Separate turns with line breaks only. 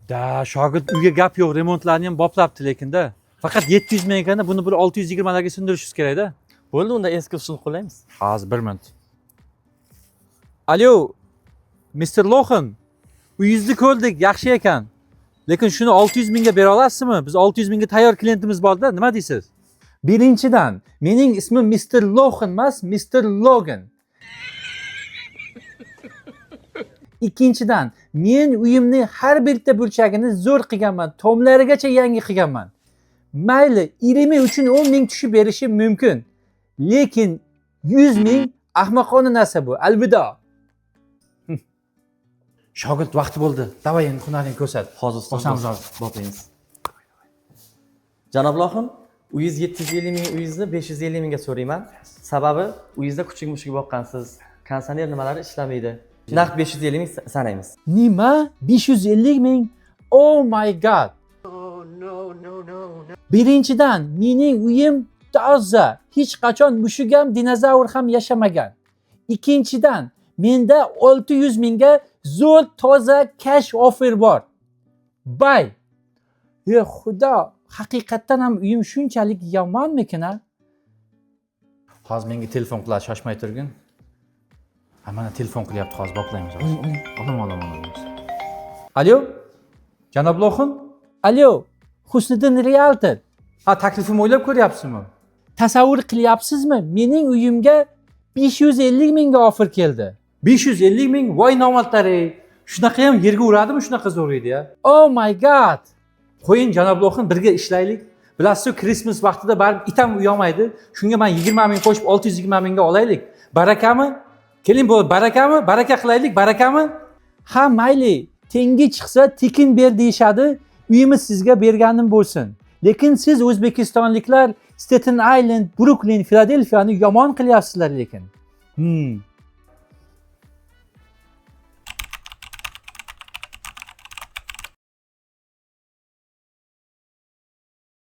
Da, shogird uyga gap yo'q, remontlarni ham boplabdi lekin-da. Faqat 700 ming ekanda, buni bir 620 larga sindirishingiz kerak-da.
Bo'ldi, unda eski usulni qo'llaymiz.
Hozir 1 minut. Alo, Mr. Lohan. Uyingizni ko'rdik, yaxshi ekan. Lekin shuni 600 mingga bera olasizmi? Biz 600 mingga tayyor klientimiz bor-da, nima deysiz? Birinchidan, mening ismim Mr. Lohan emas, Mr. Logan. Ikkinchidan, men uyimni har bitta burchagini zo'r qilganman, tomlarigacha yangi qilganman. Mayli, irimi uchun 10 ming tushib berishi mumkin. Lekin 100 ming ahmoqona narsa bu. Alvido. Shogird vaqti bo'ldi. Davay endi hunaringni ko'rsat.
Hozir
boshamiz hozir.
Boplaymiz. Janob Lohin, uyingiz 750 ming, uyingizni 550 mingga so'rayman. Sababi uyingizda kuchuk-mushuk boqqansiz. Konditsioner nimalari ishlamaydi. Naqd 550 ming sanaymiz.
Nima? 550 ming? Oh my god. Birinchidan, mening uyim toza, hech qachon mushuk ham, dinozavr ham yashamagan. Ikkinchidan, menda 600 mingga zo'r toza cash offer bor. Bay. Ey xudo, haqiqatdan ham uyim shunchalik yomonmikin ha? Hozir menga telefon qiladi, shoshmay turgin. Ha, mana telefon qilyapti, hozir boplaymiz. Olam. Alo? Janob Lohan? Alo, Husniddin Realtor. Ha, taklifimni o'ylab ko'ryapsizmi? Tasavvur qilyapsizmi? Mening uyimga 550 mingga offer keldi. 550 ming? Voy nomardlar-ey. Shunaqa ham yerga uradimi, shunaqa zo'r edi-ya. Oh my god. Qo'ying Janob Lohan, birga ishlaylik. Bilasiz-ku, Christmas vaqtida baribir it ham uyolmaydi. Shunga men 20 ming qo'shib 620 mingga olaylik. Barakami? Keling, bu barakami? Baraka qilaylik, barakami? Ha, mayli. Tengi chiqsa tekin ber deyishadi. Uyimiz sizga berganim bo'lsin. Lekin siz o'zbekistonliklar Staten Island, Brooklyn, Filadelfiyani yomon qilyapsizlar lekin.